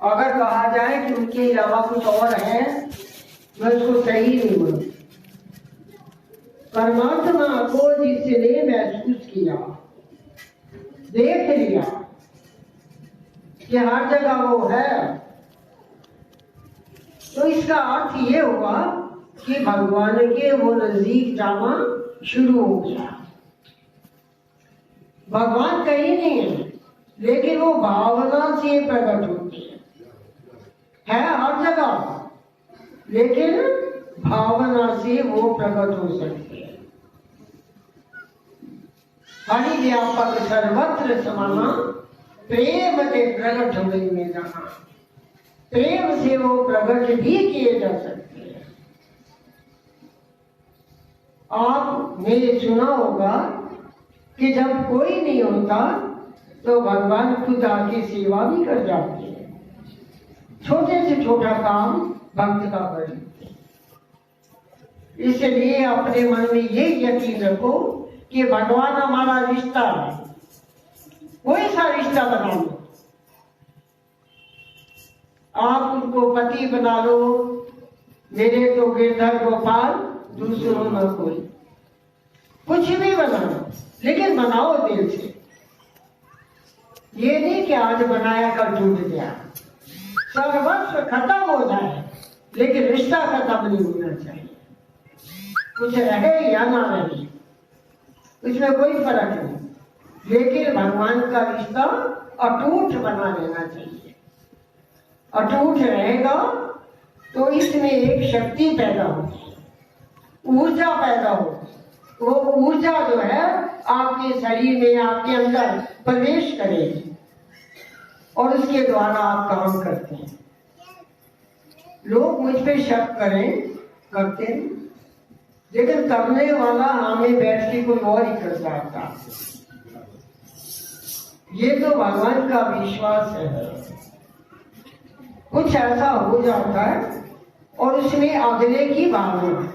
अगर कहा जाए कि उनके अलावा कुछ और है मैं उसको सही नहीं बोलूं। परमात्मा को जिसने महसूस किया, देख लिया कि हर जगह वो है, तो इसका अर्थ ये हुआ कि भगवान के वो नजदीक जाना शुरू हो गया। भगवान कहीं नहीं है, लेकिन वो भावना से प्रकट होते हैं। है हर जगह, लेकिन भावना से वो प्रकट हो सकते हैं। हरि व्यापक सर्वत्र समाना, प्रेम के प्रकट होने में जाना। प्रेम से वो प्रकट भी किए जा सकते हैं। आपने सुना होगा कि जब कोई नहीं होता तो भगवान खुद आके सेवा भी कर जाते हैं। छोटे से छोटा काम भक्त का कर लेते हैं। इसलिए अपने मन में ये यकीन रखो कि भगवान हमारा रिश्ता है। कोई सा रिश्ता बना लो, आप उनको पति बना लो, मेरे तो गिरधर गोपाल दूसरों न कोई, कुछ भी बना लो, लेकिन बनाओ दिल से। ये नहीं कि आज बनाया कल टूट गया। सर्वस्व खत्म हो जाए, लेकिन रिश्ता खत्म नहीं होना चाहिए। कुछ रहे या ना रहे, उसमें कोई फर्क नहीं, लेकिन भगवान का रिश्ता अटूट बना लेना चाहिए। अटूट रहेगा तो इसमें एक शक्ति पैदा होगी, ऊर्जा पैदा होगी। वो ऊर्जा जो है आपके शरीर में, आपके अंदर प्रवेश करेगी और उसके द्वारा आप काम करते हैं। लोग मुझ पे शक करते हैं, लेकिन करने वाला हमें बैठ के कोई और ही कर जाता। ये तो भगवान का विश्वास है। कुछ ऐसा हो जाता है और उसमें अगले की भावना,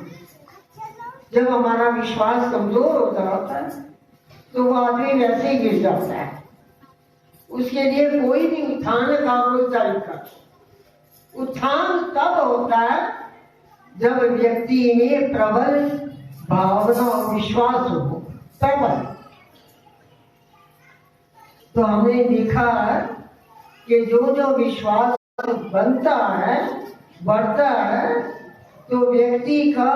जब हमारा विश्वास कमजोर हो जाता है तो वो आदमी वैसे ही गिर जाता है। उसके लिए कोई भी उत्थान का कोई तरीका। उत्थान तब होता है जब व्यक्ति में प्रबल भावना और विश्वास हो, प्रबल। तो हमने देखा कि जो जो विश्वास बनता है, बढ़ता है, तो व्यक्ति का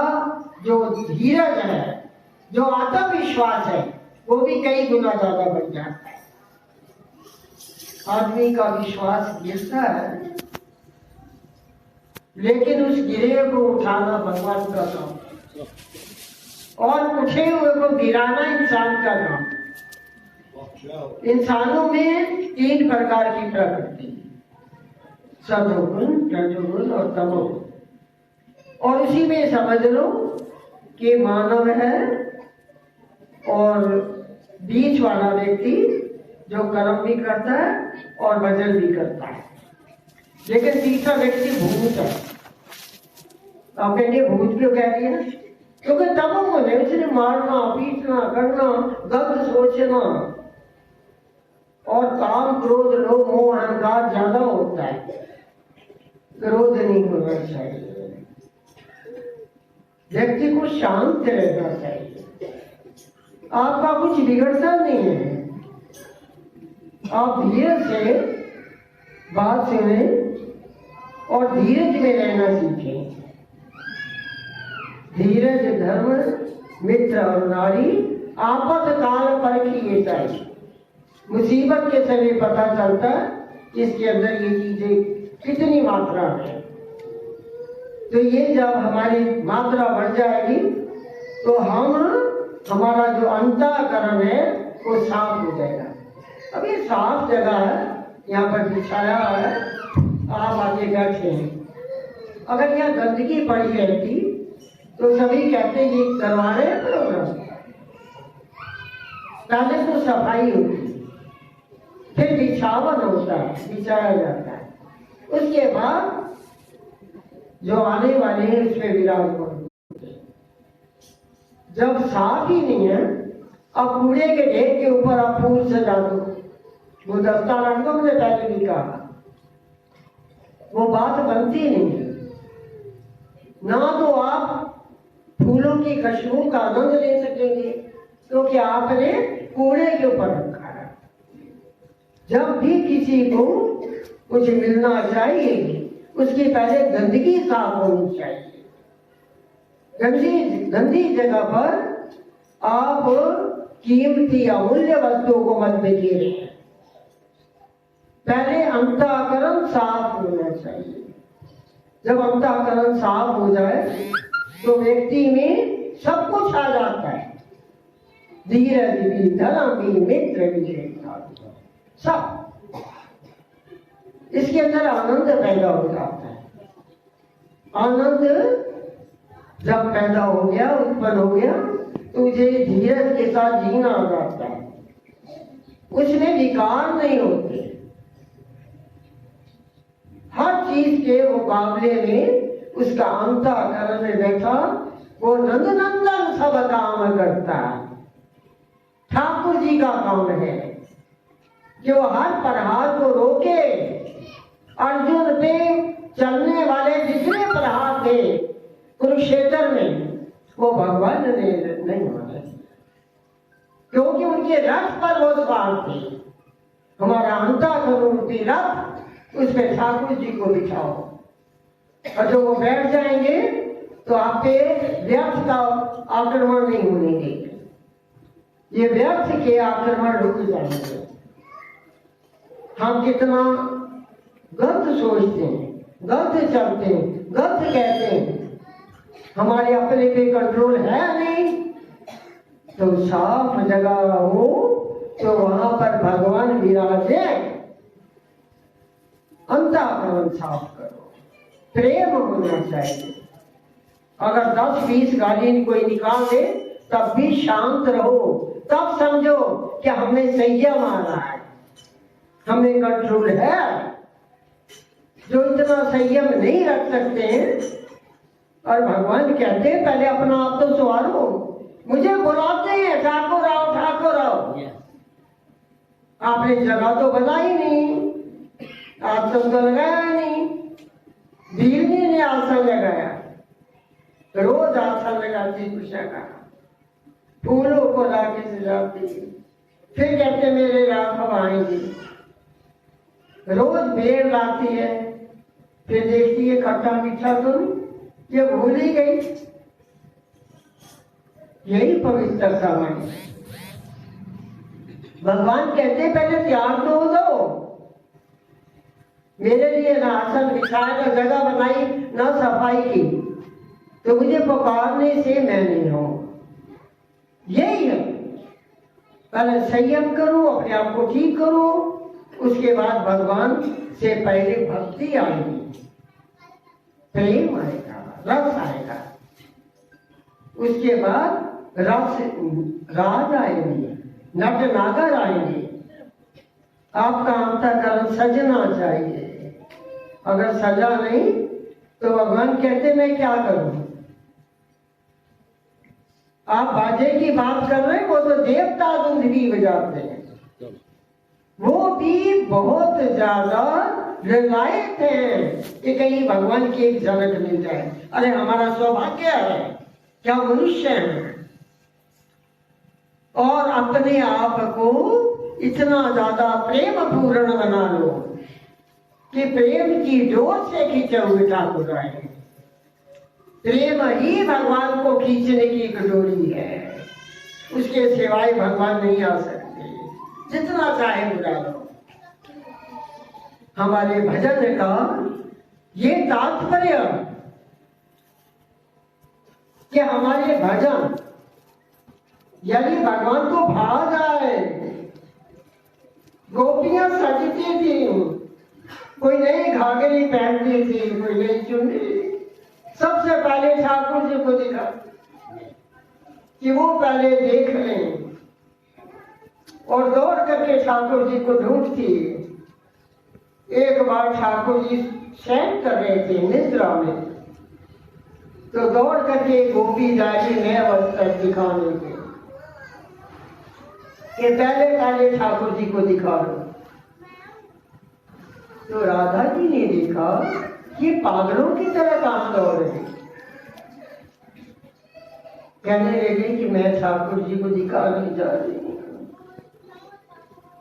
जो धीरज है, जो आत्मविश्वास है, वो भी कई गुना ज्यादा बढ़ जाता है। आदमी का विश्वास गिरता है, लेकिन उस गिरे को उठाना भगवान का काम है, और उठे हुए को गिराना इंसान का काम। इंसानों में 3 प्रकार की प्रकृति, सत्वगुण, रजोगुण और तमोगुण। और उसी में समझ लो कि मानव है और बीच वाला व्यक्ति जो कर्म भी करता है और भजन भी करता है, लेकिन तीसरा व्यक्ति भूत है। आप कहेंगे भूत क्यों कह दिया? क्योंकि तमोगुण है, उसने मारना, पीटना, करना, गलत सोचना और काम, क्रोध, लोभ, मोह, अहंकार ज्यादा होता है। क्रोध नहीं होना चाहिए, व्यक्ति को शांत रहना चाहिए। आपका कुछ बिगड़ता नहीं है, आप धीरे से बात सुने और धीरज में रहना सीखें। धीरज धर्म मित्र और नारी, आफत काल पर की चाहिए। मुसीबत के समय पता चलता है इसके अंदर ये चीजें कितनी मात्रा है। तो ये जब हमारी मात्रा बढ़ जाएगी तो हमारा जो अंतःकरण है वो साफ हो जाएगा। अब ये साफ जगह है, यहाँ पर बिछाया है, आप आके बैठे हैं। अगर यहाँ गंदगी पड़ी रहती तो सभी कहते ये करवा रहे हैं प्रोग्राम। पहले तो सफाई होती, फिर बिछावन होता है, बिछाया जाता है, उसके बाद जो आने वाले हैं उसमें विराम करो। जब साफ ही नहीं है, अब कूड़े के ढेर के ऊपर आप फूल सजा दो, गुलदस्ता रख दो, मैंने पहले भी कहा। वो बात बनती नहीं। ना तो आप फूलों की खुशबू का आनंद ले सकेंगे क्योंकि आपने कूड़े के ऊपर रखा है। जब भी किसी को कुछ मिलना चाहिए उसकी पहले गंदगी साफ होनी चाहिए। गंदी जगह पर आप कीमती अमूल्य वस्तुओं को मत बिखेरें। पहले अंतःकरण साफ होना चाहिए। जब अंतःकरण साफ हो जाए तो व्यक्ति में सब कुछ आ जाता है। धीरज भी, धर्म भी, मित्र भी, सब इसके अंदर आनंद पैदा हो जाता है। आनंद जब पैदा हो गया, उत्पन्न हो गया, तो मुझे धीरज के साथ जीना आ जाता है। उसमें विकार नहीं होते। हर चीज के मुकाबले में उसका अंतःकरण में बैठा वो नंदनंदन सब काम करता है। ठाकुर जी का काम है कि वो हर प्रहार को रोके। अर्जुन पे चलने वाले जितने प्रहार थे कुरुक्षेत्र में वो भगवान ने नहीं माने क्योंकि उनके रथ पर वो सवार थे। हमारा अंतःकरण रूपी रथ उस पे ठाकुर जी को बिठाओ और जो वो बैठ जाएंगे तो आप पे व्यर्थ का आक्रमण नहीं होने देंगे। ये व्यर्थ के आक्रमण रुक जाएंगे। हम कितना गलत सोचते हैं, गलत चलते हैं, गलत कहते हैं, हमारे अपने पे कंट्रोल है नहीं। तो साफ जगह हो तो वहां पर भगवान विराजे। अंतःकरण साफ करो, प्रेम होना चाहिए। अगर 10-20 गाली कोई निकाल दे तब भी शांत रहो। तब समझो कि हमने संयम आ रहा है, हमें कंट्रोल है। जो इतना संयम नहीं रख सकते हैं और भगवान कहते हैं पहले अपना आप तो संवारो। मुझे बुलाते हैं ठाकुर आओ, ठाकुर आओ। आपने जगह तो बनाई नहीं, आसन तो लगाया नहीं, भीलनी ने आसन लगाया, रोज आसन लगाती पूछा का, फूलों को लाके सजाती, फिर कहते मेरे राघव आएंगे। रोज बेर लाती है, फिर देखती है खट्टा मीठा तो ये भूल ही गई। यही पवित्रता है। भगवान कहते पहले तैयार तो हो दो। मेरे लिए ना आसन बिछाया, ना जगह बनाई, ना सफाई की, तो मुझे पुकारने से मैं नहीं हूं। यही है। पहले संयम करो, अपने आप को ठीक करो, उसके बाद भगवान से पहले भक्ति आएगी, प्रेम आएगा, रस आएगा, उसके बाद राज आएंगे, नट नागर आएंगे। आपका अंतःकरण सजना चाहिए। अगर सजा नहीं तो भगवान कहते मैं क्या करूं। आप बाजे की बात कर रहे हैं, वो तो देवता धुन भी बजाते हैं, वो भी बहुत ज्यादा रिलायत है कि कहीं भगवान की एक झलक मिल जाए। अरे हमारा सौभाग्य है, क्या मनुष्य है। और अपने आप को इतना ज्यादा प्रेम पूर्ण बना लो कि प्रेम की डोर से खींचे हुए ठाकुर आए। प्रेम ही भगवान को खींचने की एक डोरी है, उसके सिवाय भगवान नहीं आ सकते, जितना चाहे बुला लो। हमारे भजन का ये तात्पर्य कि हमारे भजन यदि भगवान को भा जाए। गोपियां सजती थी, कोई नई घाघरी पहनती थी, कोई नई चुन्नी, सबसे पहले ठाकुर जी को दिखा कि वो पहले देख लें और दौड़ करके ठाकुर जी को ढूंढती। एक बार ठाकुर जी शयन कर रहे थे निद्रा में, तो दौड़ करके गोपी जाएगी नया वस्त्र दिखाने के कि पहले ठाकुर जी को दिखा दो। तो राधा जी ने देखा कि पागलों की तरह काम दौड़ रहे, कहने लगे कि मैं ठाकुर जी को दिखाने जा रही हूँ।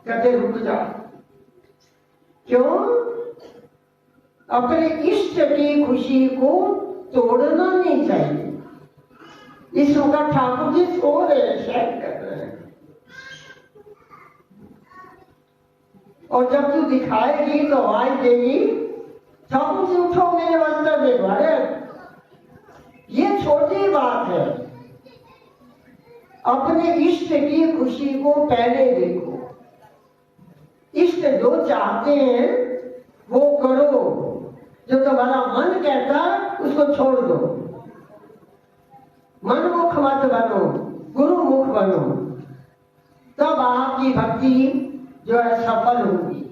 कहते रुक जा। क्यों? अपने इष्ट की खुशी को तोड़ना नहीं चाहिए। इस वक्त ठाकुर जी सो रहे, शायद कर रहे हैं, और जब तू दिखाएगी तो आवाज देगी, ठाकुर जी उठो, मेरे वस्त्र देखो। अरे ये छोटी बात है। अपने इष्ट की खुशी को पहले देखो। इष्ट जो चाहते हैं वो करो, जो तुम्हारा मन कहता उसको छोड़ दो। मनमुख मत बनो, गुरुमुख बनो, तब आपकी भक्ति जो है सफल होगी।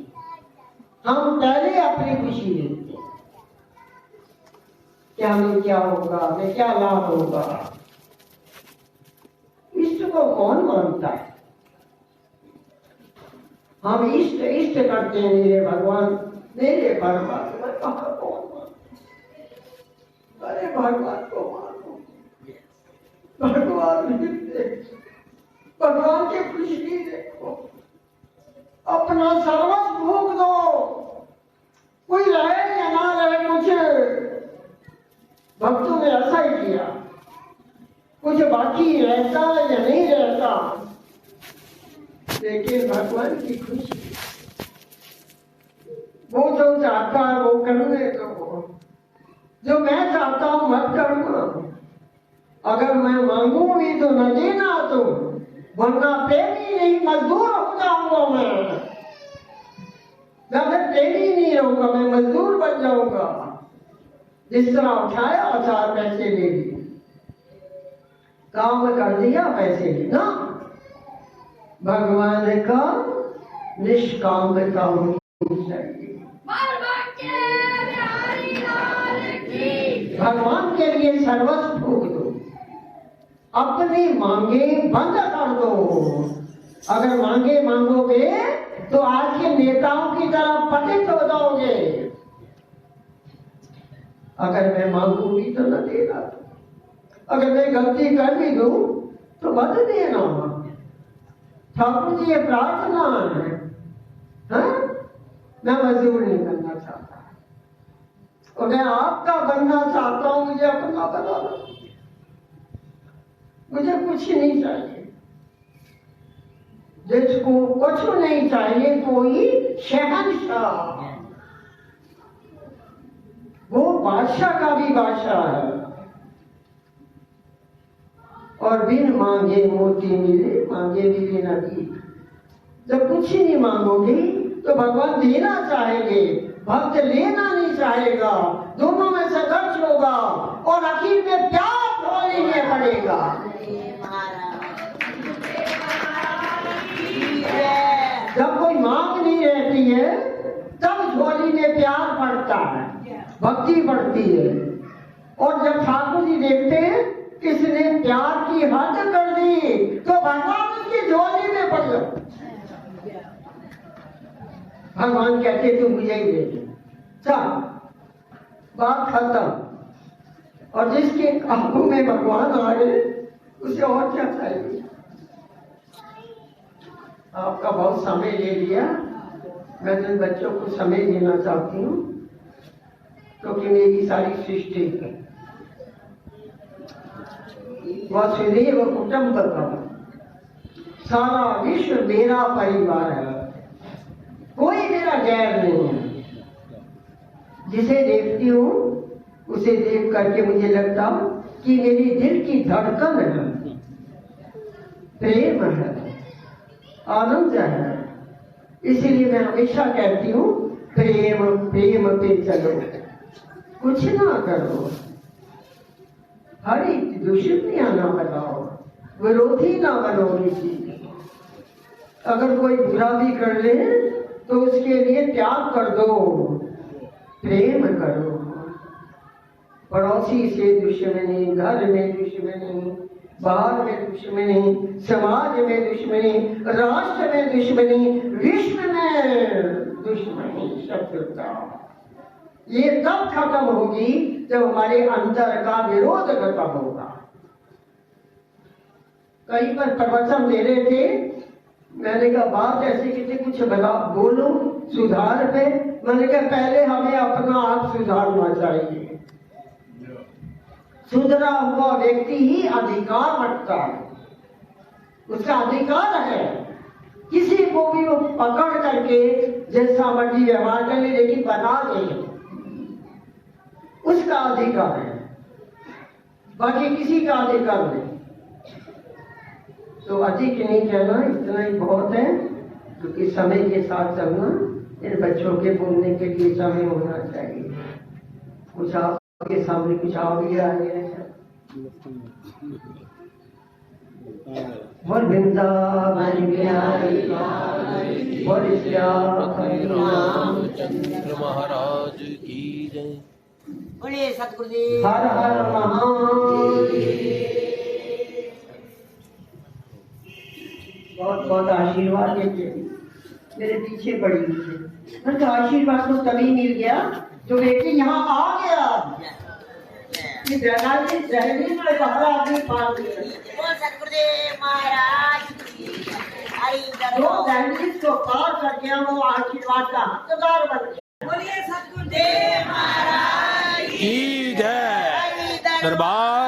हम पहले अपनी खुशी देखते हैं, क्या हमें क्या होगा, मैं क्या लाभ होगा। इष्ट को कौन मानता है? हम इष्ट इष्ट करते हैं, मेरे भगवान, मेरे परमात्मा, कहाँ कौन मानता? अरे भगवान को मानो, भगवान भगवान की खुशी देखो, अपना सर्वस्व भोग दो। कोई रहे या ना रहे, कुछ भक्तों ने ऐसा ही किया, कुछ बाकी रहता या नहीं रहता, लेकिन भगवान की खुशी, वो जो चाहता है वो करने दो, जो मैं चाहता हूं मत करना। अगर मैं मांगू भी तो न देना तुम, वरना प्रेमी नहीं, मजदूर हो जाऊंगा मैं प्रेमी नहीं रहूंगा, मैं मजदूर बन जाऊंगा। जिस तरह उठाया 4 पैसे ले लिए, काम कर दिया, पैसे लेना। भगवान का निष्कामता होनी चाहिए। भगवान के लिए सर्वस्व भोग दो, अपनी मांगे बंद कर दो। अगर मांगे मांगोगे तो आज के नेताओं की तरह पतित हो जाओगे। अगर मैं मांगूंगी तो न देगा, अगर मैं गलती कर भी दूं तो मत देना। ठाकुर जी ये प्रार्थना है, हाँ? मैं मजदूर नहीं बनना चाहता, और मैं आपका बनना चाहता हूं। मुझे अपना बना दो, मुझे कुछ नहीं चाहिए। जिसको कुछ नहीं चाहिए कोई शहंशाह, वो बादशाह का भी बादशाह है। और बिन मांगे मोती मिले, मांगे मिले न दी। जब कुछ ही नहीं मांगोगी तो भगवान देना चाहेंगे, भक्त लेना नहीं चाहेगा। दोनों में संघर्ष होगा और आखिर में प्यार झोली में पड़ेगा। जब कोई मांग नहीं रहती है तब झोली में प्यार पड़ता है, भक्ति बढ़ती है। और जब ठाकुर जी देखते हैं किसने प्यार की हद कर दी तो भगवान उसकी झोली में पड़ जाओ। भगवान कहते तू मुझे ही दे दे, चल बात खत्म। और जिसके काबू में भगवान आ गए उसे और क्या चाहिए। आपका बहुत समय ले लिया, मैं जिन बच्चों को समय देना चाहती हूँ क्योंकि मेरी सारी सृष्टि है वसुदेव कुटुंबकम, सारा विश्व मेरा परिवार है, कोई मेरा गैर नहीं है। जिसे देखती हूँ उसे देख करके मुझे लगता कि मेरी दिल की धड़कन है, प्रेम है, आनंद है। इसलिए मैं हमेशा कहती हूँ प्रेम प्रेम पे चलो, कुछ ना करो, हर एक दुश्मनियां ना बनाओ, विरोधी ना बनो किसी। अगर कोई बुरा भी कर ले तो उसके लिए त्याग कर दो, प्रेम करो। पड़ोसी से दुश्मनी, घर में दुश्मनी, बाहर में दुश्मनी, समाज में दुश्मनी, राष्ट्र में दुश्मनी, विश्व में दुश्मनी, शत्रुता, ये तब खत्म होगी जब हमारे अंदर का विरोध खत्म होगा। कहीं पर प्रवचन दे रहे थे, मैंने कहा बात ऐसी किसी कुछ बता बोलो सुधार पे। मैंने कहा पहले हमें अपना आप सुधारना चाहिए। सुधरा हुआ व्यक्ति ही अधिकार रखता है, उसका अधिकार है किसी को भी वो पकड़ करके जैसा मर्जी व्यवहार करने, लेकिन बता दे, उसका अधिकार है, बाकी किसी का अधिकार नहीं। तो अधिक नहीं कहना, इतना ही बहुत है, क्योंकि समय के साथ चलना, इन बच्चों के बोलने के लिए समय होना चाहिए। कुछ आपके सामने कुछ आ भी आ गया है। वृंदावन बिहारी रामचंद्र महाराज की जय। बोले सतगुरुदेव हर हर महादेव। बहुत बहुत आशीर्वाद देते, मेरे पीछे पड़ी हुई है। तो आशीर्वाद तो तभी मिल गया जो व्यक्ति यहाँ आ गया। जहनीज में बाहर आदमी पार गया। बोल सतगुरुदेव महाराज की जय। जो जहनीज को पार कर गया वो आशीर्वाद का हकदार बन गया। बोलिए सतगुरुदेव महाराज की जय। दरबार